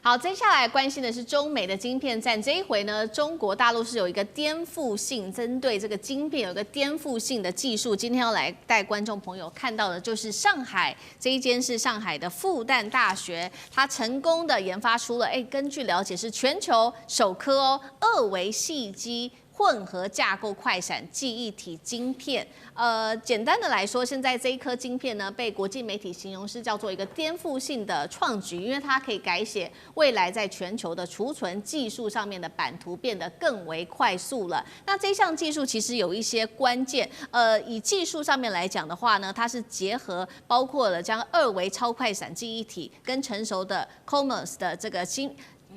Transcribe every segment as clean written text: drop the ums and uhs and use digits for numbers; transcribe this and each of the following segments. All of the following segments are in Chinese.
好，接下来关心的是中美的晶片战。这一回呢，中国大陆是有一个颠覆性，针对这个晶片有一个颠覆性的技术。今天要来带观众朋友看到的就是上海这一间是上海的复旦大学，它成功的研发出了，根据了解是全球首颗2维细基混合架构快闪记忆体晶片。简单的来说，现在这一颗晶片呢，被国际媒体形容是叫做一个颠覆性的创举，因为它可以改写未来在全球的储存技术上面的版图，变得更为快速了。那这项技术其实有一些关键，以技术上面来讲的话呢，它是结合包括了将2维超快闪记忆体跟成熟的 CoMOS 的这个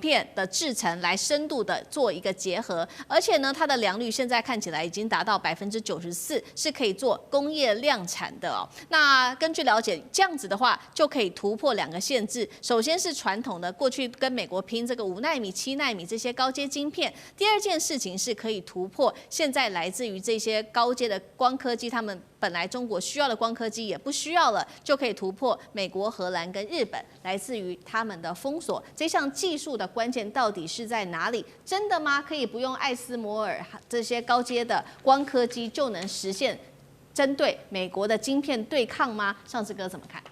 片的制程来深度的做一个结合，而且呢，它的良率现在看起来已经达到94%，是可以做工业量产的哦。那根据了解，这样子的话就可以突破2个限制，首先是传统的过去跟美国拼这个5奈米、7奈米这些高阶晶片，第二件事情是可以突破现在来自于这些高阶的光刻机，他们本来中国需要的光刻机也不需要了，就可以突破美国、荷兰跟日本来自于他们的封锁。这项技术的关键到底是在哪里？真的吗？可以不用艾斯摩尔这些高阶的光刻机就能实现针对美国的晶片对抗吗？上次哥怎么看？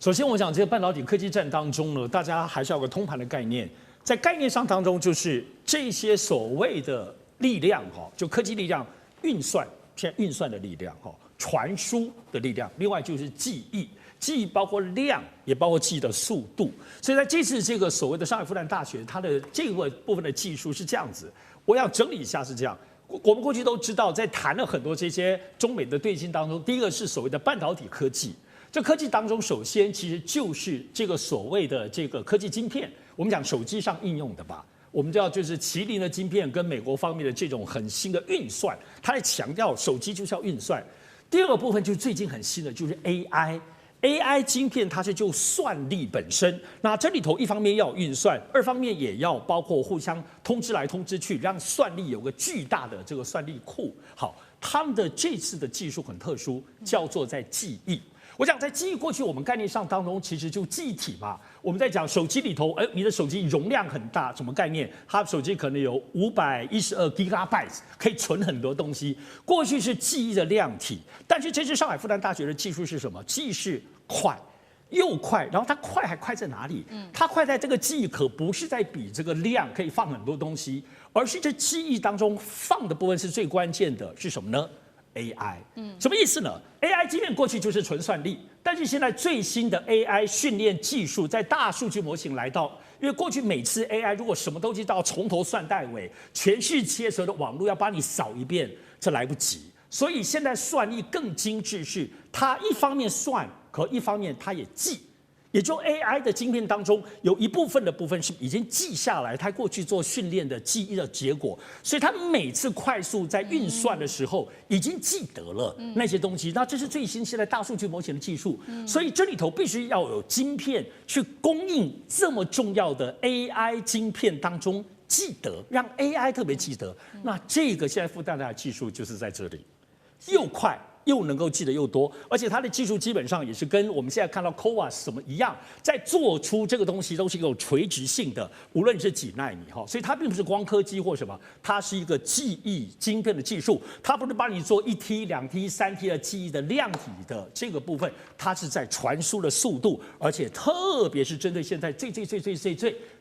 首先我想这个半导体科技战当中呢，大家还是要有个通盘的概念，在概念上当中就是这些所谓的力量就科技力量、运算，现在运算的力量传输的力量，另外就是记忆，记忆包括量，也包括记忆的速度。所以在这次这个所谓的上海复旦大学，它的这个部分的技术是这样子，我要整理一下是这样。我们过去都知道，在谈了很多这些中美的对峙当中，第一个是所谓的半导体科技。这科技当中，首先其实就是这个所谓的这个科技晶片，我们讲手机上应用的吧。我们知道，就是麒麟的晶片跟美国方面的这种很新的运算，它在强调手机就是要运算。第二个部分就是最近很新的，就是 AI 晶片，它是就算力本身。那这里头一方面要有运算，二方面也要包括互相通知来通知去，让算力有个巨大的这个算力库。好，他们的这次的技术很特殊，叫做在记忆。我讲在记忆过去我们概念上当中，其实就记忆体嘛。我们在讲手机里头，你的手机容量很大，什么概念？它手机可能有512 GB， 可以存很多东西。过去是记忆的量体，但是这次上海复旦大学的技术是什么？记忆是快。又快，然后它快还快在哪里？它快在这个记忆可不是在比这个量可以放很多东西，而是这记忆当中放的部分是最关键的，是什么呢？AI，什么意思呢 ？AI 晶片过去就是纯算力，但是现在最新的 AI 训练技术，在大数据模型来到，因为过去每次 AI 如果什么东西都要从头算到尾，全世界所有的网络要帮你扫一遍，这来不及。所以现在算力更精致，是它一方面算，可一方面它也记。也就 AI 的晶片当中有一部分的部分是已经记下来，它过去做训练的记忆的结果，所以它每次快速在运算的时候已经记得了那些东西。那这是最新现在大数据模型的技术，所以这里头必须要有晶片去供应这么重要的 AI 晶片当中记得，让 AI 特别记得。那这个现在复旦的技术就是在这里，又快。又能够记得又多，而且它的技术基本上也是跟我们现在看到 CoWoS 什么一样，在做出这个东西都是有垂直性的，无论是几奈米所以它并不是光刻机或什么，它是一个记忆晶片的技术，它不是帮你做1T、2T、3T 的记忆的量体的这个部分，它是在传输的速度，而且特别是针对现在最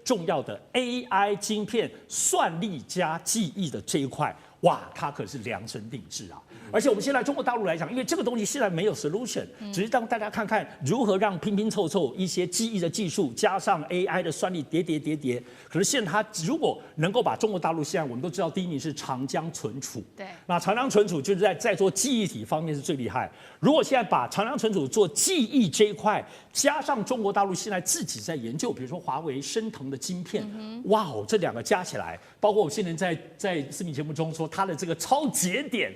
重要的 AI 晶片算力加记忆的这一块。哇，它可是量身定制啊！而且我们现在中国大陆来讲，因为这个东西现在没有 solution， 只是让大家看看如何让拼拼凑凑一些记忆的技术，加上 AI 的算力叠。可是现在它如果能够把中国大陆现在我们都知道第一名是长江存储，对，那长江存储就是在做记忆体方面是最厉害。如果现在把长江存储做记忆这一块，加上中国大陆现在自己在研究，比如说华为、升腾的晶片，哇哦，这两个加起来，包括我现在在视频节目中说它的这个超节点。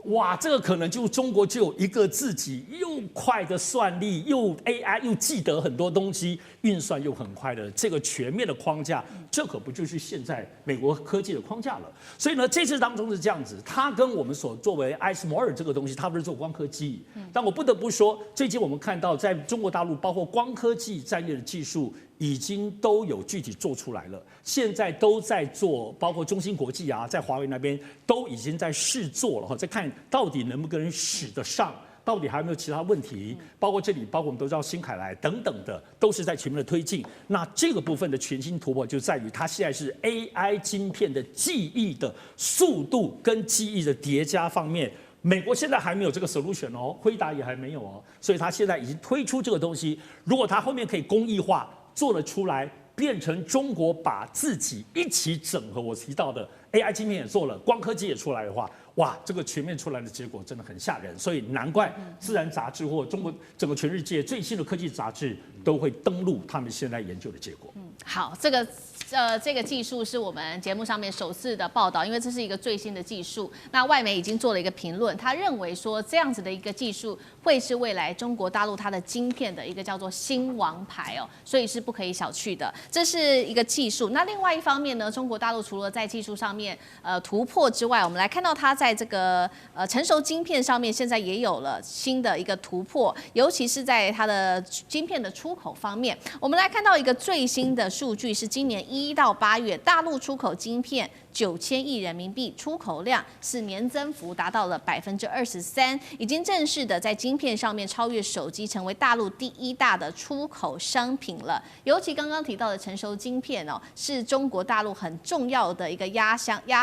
哇，这个可能就中国就有一个自己又快的算力，又 AI 又记得很多东西，运算又很快的这个全面的框架，这可不就是现在美国科技的框架了？所以呢，这次当中是这样子，它跟我们所作为艾斯摩尔这个东西，它不是做光刻机，但我不得不说，最近我们看到在中国大陆，包括光刻机战略的技术已经都有具体做出来了，现在都在做，包括中芯国际啊，在华为那边都已经在试做了哈，在看到底能不能使得上。到底还有没有其他问题？包括这里，包括我们都知道新凯来等等的，都是在全面的推进。那这个部分的全新突破就在于它现在是 AI 晶片的记忆的速度跟记忆的叠加方面，美国现在还没有这个 solution 哦，辉达也还没有哦，所以它现在已经推出这个东西。如果它后面可以工艺化做得出来，变成中国把自己一起整合，我提到的 AI 晶片也做了，光刻机也出来的话。哇，这个全面出来的结果真的很吓人，所以难怪《自然》杂志或中国整个全世界最新的科技杂志都会登录他们现在研究的结果。好，这个技术是我们节目上面首次的报道，因为这是一个最新的技术。那外媒已经做了一个评论，他认为说这样子的一个技术会是未来中国大陆它的晶片的一个叫做新王牌哦，所以是不可以小觑的。这是一个技术。那另外一方面呢，中国大陆除了在技术上面突破之外，我们来看到它在这个成熟晶片上面，现在也有了新的一个突破，尤其是在它的晶片的出口方面。我们来看到一个最新的数据，是今年1到8月，大陆出口晶片9000亿人民币，出口量是年增幅达到了23%，已经正式的在晶片上面超越手机，成为大陆第1大的出口商品了。尤其刚刚提到的成熟晶片哦，是中国大陆很重要的一个压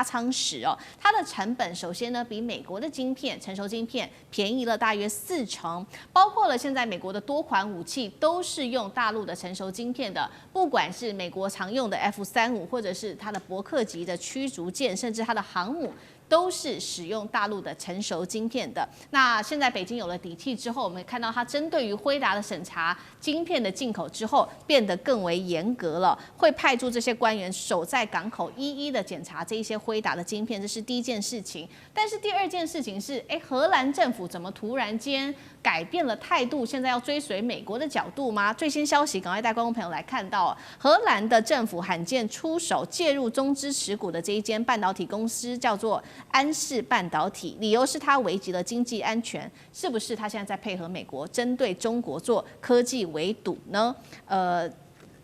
舱石哦。它的成本首先呢，比美国的晶片成熟晶片便宜了大约40%，包括了现在美国的多款武器都是用大陆的成熟晶片的，不管是美国常用的 F-35，或者是它的伯克级的驱逐舰，甚至它的航母。都是使用大陆的成熟晶片的。那现在北京有了底气之后，我们看到它针对于辉达的审查晶片的进口之后，变得更为严格了，会派出这些官员守在港口，一一的检查这一些辉达的晶片，这是第一件事情。但是第二件事情是，荷兰政府怎么突然间改变了态度？现在要追随美国的角度吗？最新消息，赶快带观众朋友来看到，荷兰的政府罕见出手介入中资持股的这一间半导体公司，叫做安氏半导体，理由是它危及了经济安全，是不是？它现在在配合美国，针对中国做科技围堵呢？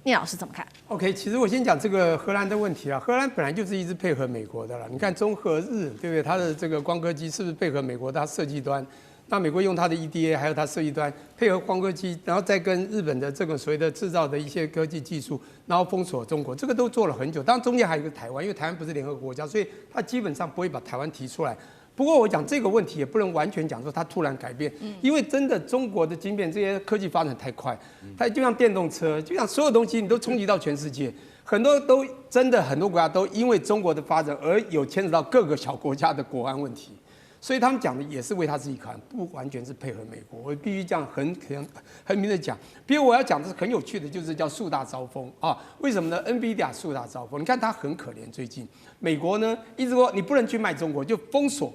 聂老师怎么看 ？OK， 其实我先讲这个荷兰的问题啊。荷兰本来就是一直配合美国的了。你看中荷日，对不对？它的这个光刻机是不是配合美国？它设计端，那美国用它的 EDA 还有它设计端配合光刻机，然后再跟日本的这个所谓的制造的一些科技技术，然后封锁中国，这个都做了很久。当然中间还有一个台湾，因为台湾不是联合国家，所以它基本上不会把台湾提出来。不过我讲这个问题也不能完全讲说它突然改变，因为真的中国的晶片这些科技发展太快，它就像电动车，就像所有东西你都冲击到全世界，很多都真的很多国家都因为中国的发展而有牵扯到各个小国家的国安问题，所以他们讲的也是为他自己考量，不完全是配合美国。我必须这样很明的讲。比如我要讲的是很有趣的，就是叫树大招风啊。为什么呢 ？NVIDIA 树大招风，你看它很可怜，最近美国呢一直说你不能去卖中国，就封锁。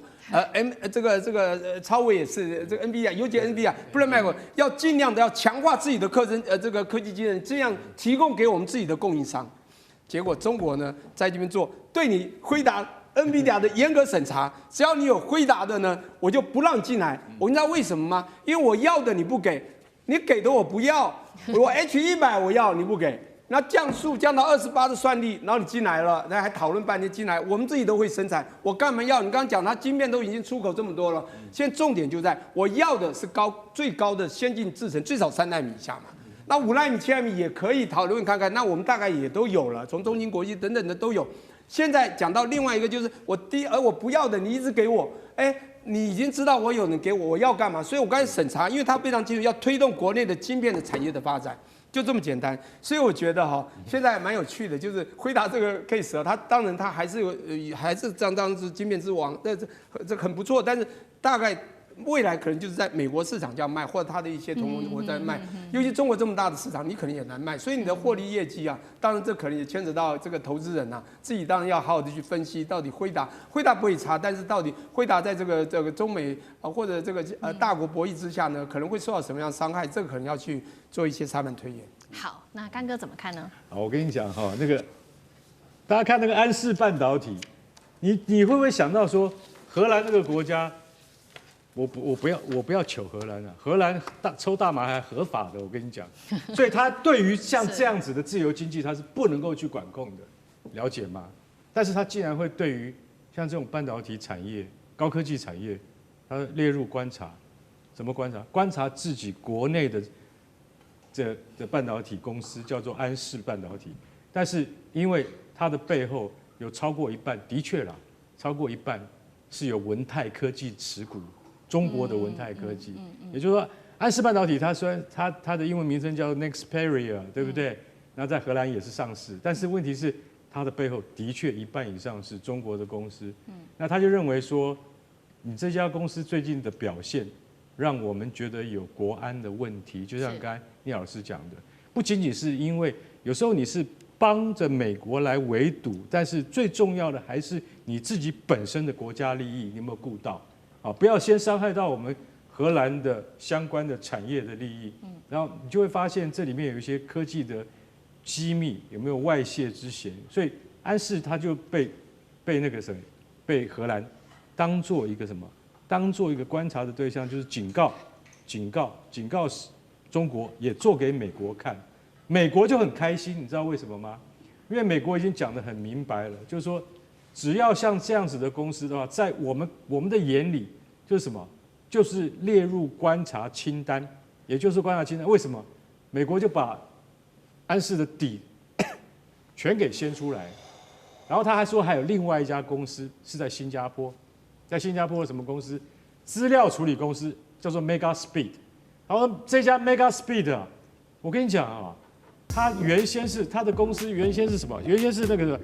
这个超微也是这个 NVIDIA， 尤其 NVIDIA 不能卖过，要尽量的要强化自己的这个科技技能，这样提供给我们自己的供应商。结果中国呢在这边做对你辉达 NVIDIA 的严格审查，只要你有辉达的呢，我就不让进来。我知道为什么吗？因为我要的你不给，你给的我不要，我 H100我要你不给。那降速降到28的算力，然后你进来了，那还讨论半天进来，我们自己都会生产，我干嘛要？你刚刚讲它晶片都已经出口这么多了，现在重点就在我要的是最高的先进制程，最少3奈米以下嘛。那5奈米、7奈米也可以讨论看看，那我们大概也都有了，从中芯国际等等的都有。现在讲到另外一个就是我不要的，你一直给我，你已经知道我有，你给我，我要干嘛？所以我刚才审查，因为它非常清楚，要推动国内的晶片的产业的发展。就这么简单，所以我觉得现在蛮有趣的，就是辉达这个 case 它当然它还是这样是晶片之王，这很不错，但是大概未来可能就是在美国市场这样卖，或者它的一些同盟国在卖，尤其中国这么大的市场，你可能也难卖，所以你的获利业绩啊，当然这可能也牵扯到这个投资人啊，自己当然要好好的去分析，到底辉达不会差，但是到底辉达在这个中美或者这个大国博弈之下呢，可能会受到什么样的伤害，这个可能要去做一些沙盘推演。好，那干哥怎么看呢？我跟你讲那个大家看那个安氏半导体，你会不会想到说荷兰那个国家？我不要求荷兰啊，荷兰抽大麻还合法的，我跟你讲，所以他对于像这样子的自由经济，他是不能够去管控的，了解吗？但是他竟然会对于像这种半导体产业、高科技产业，他列入观察，怎么观察？观察自己国内的的半导体公司叫做安氏半导体，但是因为它的背后有超过一半，的确啦，超过一半是有文泰科技持股。中国的文泰科技，也就是说，安氏半导体它虽然它的英文名称叫 Nexperia， 对不对？那在荷兰也是上市，但是问题是它的背后的确一半以上是中国的公司。那他就认为说，你这家公司最近的表现，让我们觉得有国安的问题。就像刚才聂老师讲的，不仅仅是因为有时候你是帮着美国来围堵，但是最重要的还是你自己本身的国家利益，你有没有顾到？不要先伤害到我们荷兰的相关的产业的利益，然后你就会发现这里面有一些科技的机密有没有外泄之嫌，所以安氏他就被那个被荷兰当做一个什么？当做一个观察的对象，就是警告中国，也做给美国看，美国就很开心，你知道为什么吗？因为美国已经讲得很明白了，就是说，只要像这样子的公司的话，在我们的眼里。就是什么？就是列入观察清单，也就是观察清单。为什么？美国就把安氏的底全给掀出来，然后他还说还有另外一家公司是在新加坡，在新加坡的什么公司？资料处理公司叫做 Megaspeed。然后这家 Megaspeed 啊，我跟你讲啊，它的公司原先是什么？原先是那个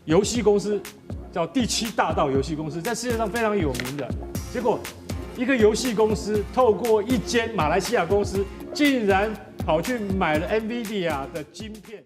游戏公司，叫第7大道游戏公司，在世界上非常有名的。结果，一个游戏公司透过一间马来西亚公司，竟然跑去买了 NVIDIA 的晶片。